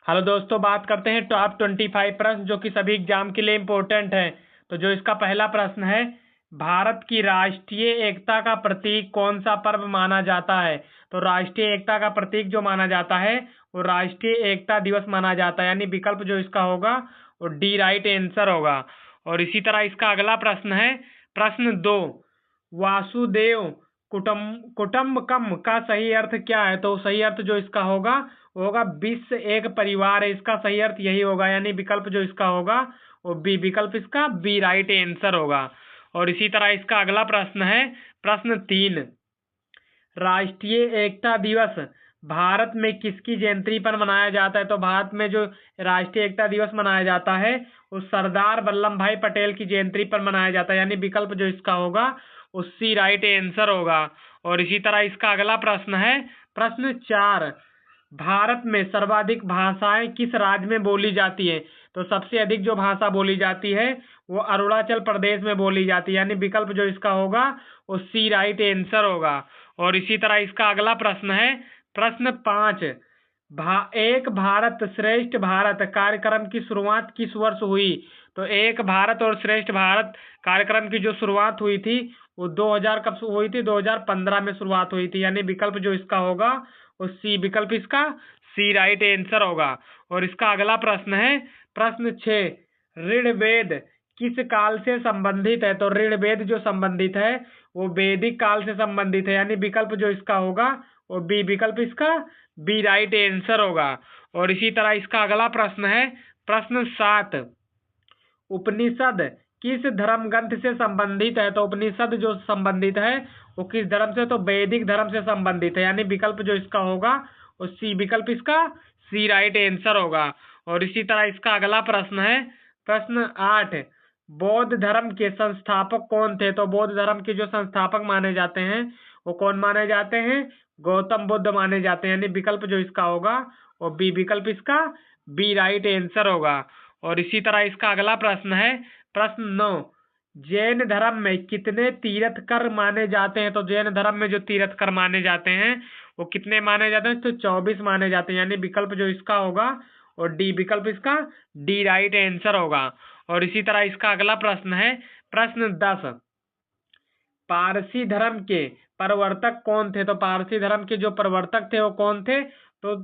Hello दोस्तों, बात करते हैं टॉप 25 प्रश्न जो कि सभी एग्जाम के लिए इम्पोर्टेंट है। तो जो इसका पहला प्रश्न है, भारत की राष्ट्रीय एकता का प्रतीक कौन सा पर्व माना जाता है? तो राष्ट्रीय एकता का प्रतीक जो माना जाता है वो राष्ट्रीय एकता दिवस माना जाता है, यानी विकल्प जो इसका होगा वो डी राइट आंसर होगा। और इसी तरह इसका अगला प्रश्न है, प्रश्न 2, वासुदेव कुटुम्बकम का सही अर्थ क्या है? तो सही अर्थ जो इसका होगा वो होगा विश्व एक परिवार है, इसका सही अर्थ यही होगा, यानी विकल्प जो इसका होगा वो बी, विकल्प इसका बी राइट आंसर होगा। और इसी तरह इसका अगला प्रश्न है, प्रश्न 3, राष्ट्रीय एकता दिवस भारत में किसकी जयंती पर मनाया जाता है? तो भारत में जो राष्ट्रीय एकता दिवस मनाया जाता है वो सरदार वल्लभ भाई पटेल की जयंती पर मनाया जाता है, यानी विकल्प जो इसका होगा वो सी राइट आंसर होगा। और इसी तरह इसका अगला प्रश्न है, प्रश्न 4, भारत में सर्वाधिक भाषाएं किस राज्य में बोली जाती है? तो सबसे अधिक जो भाषा बोली जाती है वो अरुणाचल प्रदेश में बोली जाती है, यानी विकल्प जो इसका होगा वो सी राइट आंसर होगा। और इसी तरह इसका अगला प्रश्न है, प्रश्न 5, एक भारत श्रेष्ठ भारत कार्यक्रम की शुरुआत किस वर्ष हुई? तो एक भारत और श्रेष्ठ भारत कार्यक्रम की जो शुरुआत हुई थी वो 2000 कब हुई थी? 2015 में शुरुआत हुई थी, यानी विकल्प जो इसका होगा वो सी, विकल्प इसका सी राइट आंसर होगा। और इसका अगला प्रश्न है, प्रश्न 6, ऋग्वेद किस काल से संबंधित है? तो ऋग्वेद जो संबंधित है वो वैदिक काल से संबंधित है, यानी विकल्प जो इसका होगा वो बी, विकल्प इसका बी राइट आंसर होगा। और इसी तरह इसका अगला प्रश्न है, प्रश्न 7, उपनिषद किस धर्म ग्रंथ से संबंधित है? तो उपनिषद जो संबंधित है वो किस धर्म से? तो वैदिक धर्म से संबंधित है, यानी विकल्प जो इसका होगा वो सी, विकल्प इसका सी राइट आंसर होगा। और इसी तरह इसका अगला प्रश्न है, प्रश्न 8, बौद्ध धर्म के संस्थापक कौन थे? तो बौद्ध धर्म के जो संस्थापक माने जाते हैं वो कौन माने जाते हैं? गौतम बुद्ध माने जाते हैं, यानी विकल्प जो इसका होगा वो बी, विकल्प इसका बी राइट आंसर होगा। और इसी तरह इसका अगला प्रश्न है, प्रश्न 9, जैन धर्म में कितने तीर्थकर माने जाते हैं? तो जैन धर्म में जो तीर्थकर माने जाते हैं वो कितने माने जाते हैं? तो 24 माने जाते हैं, यानी विकल्प जो इसका होगा और डी, विकल्प इसका डी राइट आंसर होगा। और इसी तरह इसका अगला प्रश्न है, प्रश्न 10, पारसी धर्म के प्रवर्तक कौन थे? तो पारसी धर्म के जो प्रवर्तक थे वो कौन थे? तो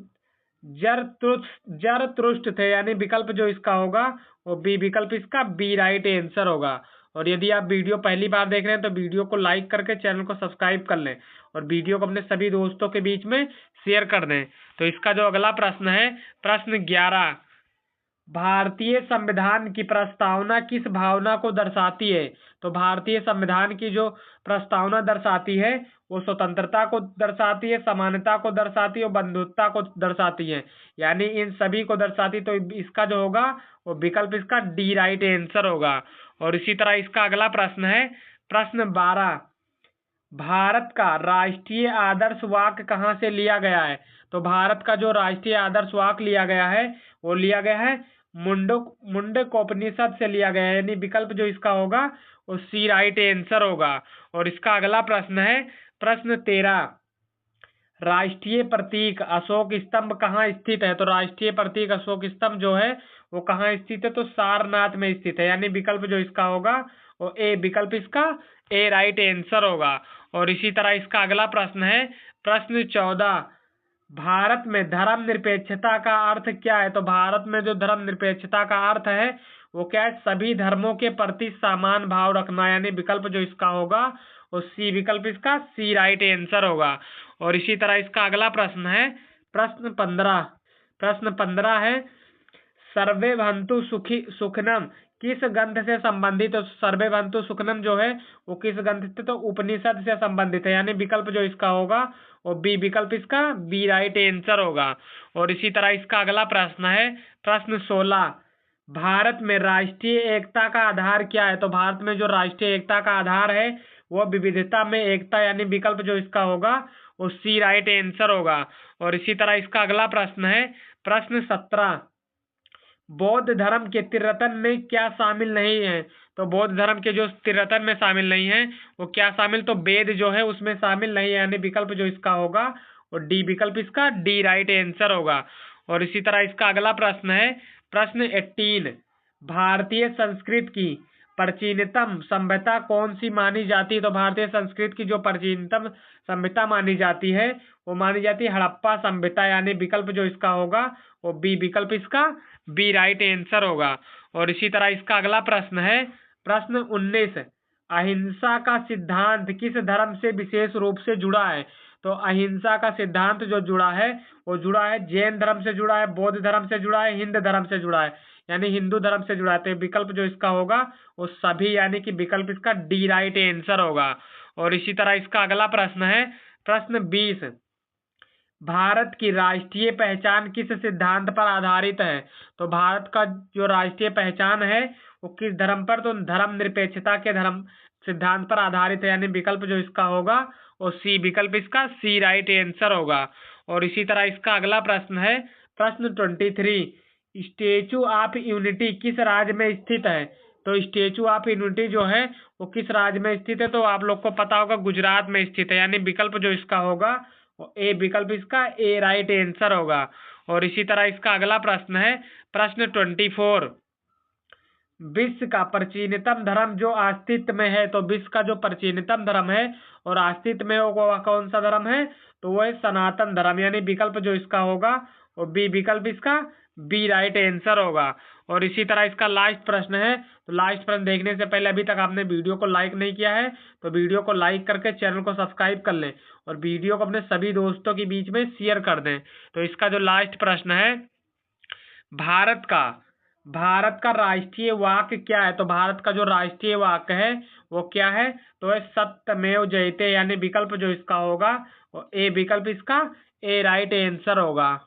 जरतुष्ट्र थे, यानी विकल्प जो इसका होगा वो बी, विकल्प इसका बी राइट आंसर होगा। और यदि आप वीडियो पहली बार देख रहे हैं तो वीडियो को लाइक करके चैनल को सब्सक्राइब कर लें और वीडियो को अपने सभी दोस्तों के बीच में शेयर कर दें। तो इसका जो अगला प्रश्न है, प्रश्न 11, भारतीय संविधान की प्रस्तावना किस भावना को दर्शाती है? तो भारतीय संविधान की जो प्रस्तावना दर्शाती है वो स्वतंत्रता को दर्शाती है, समानता को दर्शाती है और बंधुत्व को दर्शाती है, यानी इन सभी को दर्शाती। तो इसका जो होगा वो विकल्प इसका डी राइट आंसर होगा। और इसी तरह इसका अगला प्रश्न है, प्रश्न 12, भारत का राष्ट्रीय आदर्श वाक्य कहाँ से लिया गया है? तो भारत का जो राष्ट्रीय आदर्श वाक्य लिया गया है वो लिया गया है मुंडकोपनिषद से लिया गया है, यानी विकल्प जो इसका होगा वो सी राइट आंसर होगा। और इसका अगला प्रश्न है, प्रश्न 13, राष्ट्रीय प्रतीक अशोक स्तंभ कहाँ स्थित है? तो राष्ट्रीय प्रतीक अशोक स्तंभ जो है वो कहाँ स्थित है? तो सारनाथ में स्थित है, यानी विकल्प जो इसका होगा वो ए, विकल्प इसका ए राइट आंसर होगा। और इसी तरह इसका अगला प्रश्न है, प्रश्न 14, भारत में धर्मनिरपेक्षता का अर्थ क्या है? तो भारत में जो धर्मनिरपेक्षता का अर्थ है वो क्या है? सभी धर्मों के प्रति समान भाव रखना, यानी विकल्प जो इसका होगा वो सी, विकल्प इसका सी राइट आंसर होगा। और इसी तरह इसका अगला प्रश्न है, प्रश्न 15 है, सर्वे भवन्तु सुखी सुखनम किस ग्रंथ से संबंधित है? सर्वे भवन्तु सुखनम जो है वो किस ग्रंथ से? तो उपनिषद से संबंधित है, यानी विकल्प जो इसका होगा वो बी, विकल्प इसका बी राइट आंसर होगा। और इसी तरह इसका अगला प्रश्न है, प्रश्न 16, भारत में राष्ट्रीय एकता का आधार क्या है? तो भारत में जो राष्ट्रीय एकता का आधार है वो विविधता में एकता, यानी विकल्प जो इसका होगा वो सी राइट आंसर होगा। और इसी तरह इसका अगला प्रश्न है, प्रश्न 17, बौद्ध धर्म के त्रिरत्न में क्या शामिल नहीं है? तो बौद्ध धर्म के जो त्रिरत्न में शामिल नहीं है वो क्या शामिल? तो वेद जो है उसमें शामिल नहीं है, यानी विकल्प जो इसका होगा वो डी, विकल्प इसका डी राइट आंसर होगा। और इसी तरह इसका अगला प्रश्न है प्रश्न 18, भारतीय संस्कृत की प्राचीनतम सभ्यता कौन सी मानी जाती है? तो भारतीय संस्कृत की जो प्राचीनतम सभ्यता मानी जाती है वो मानी जाती है हड़प्पा सभ्यता, यानी विकल्प जो इसका होगा वो बी, विकल्प इसका बी राइट आंसर होगा। और इसी तरह इसका अगला प्रश्न है प्रश्न 19, अहिंसा का सिद्धांत किस धर्म से विशेष रूप से जुड़ा है? तो अहिंसा का सिद्धांत जो जुड़ा है वो जुड़ा है जैन धर्म से जुड़ा है, बौद्ध धर्म से जुड़ा है, हिंद धर्म से जुड़ा है, यानी हिंदू धर्म से जुड़ा है। तो विकल्प जो इसका होगा वो सभी, यानी कि विकल्प इसका डी राइट आंसर होगा। और इसी तरह इसका अगला प्रश्न है प्रश्न 20, भारत की राष्ट्रीय पहचान किस सिद्धांत पर आधारित है? तो भारत का जो राष्ट्रीय पहचान है वो किस धर्म पर? तो धर्मनिरपेक्षता के धर्म सिद्धांत पर आधारित है, यानी विकल्प जो इसका होगा वो सी, विकल्प इसका सी राइट आंसर होगा। और इसी तरह इसका अगला प्रश्न है प्रश्न 23, स्टेचू ऑफ यूनिटी किस राज्य में स्थित है? तो स्टेचू ऑफ यूनिटी जो है वो किस राज्य में स्थित है? तो आप लोग को पता होगा गुजरात में स्थित है, यानी विकल्प जो इसका होगा वो ए, विकल्प इसका ए राइट आंसर होगा। और इसी तरह इसका अगला प्रश्न है प्रश्न 24, विश्व का प्राचीनतम धर्म जो अस्तित्व में है? तो विश्व का जो प्राचीनतम धर्म है और अस्तित्व में वो कौन सा धर्म है? तो वो है सनातन धर्म, यानी विकल्प जो इसका होगा वो बी, विकल्प इसका बी राइट आंसर होगा। और इसी तरह इसका लास्ट प्रश्न है, तो लास्ट प्रश्न देखने से पहले अभी तक आपने वीडियो को लाइक नहीं किया है तो वीडियो को लाइक करके चैनल को सब्सक्राइब कर लें और वीडियो को अपने सभी दोस्तों के बीच में शेयर कर दें। तो इसका जो लास्ट प्रश्न है, भारत का राष्ट्रीय वाक्य क्या है? तो भारत का जो राष्ट्रीय वाक्य है वो क्या है? तो है सत्यमेव जयते, यानी विकल्प जो इसका होगा वो ए, विकल्प इसका ए राइट आंसर होगा।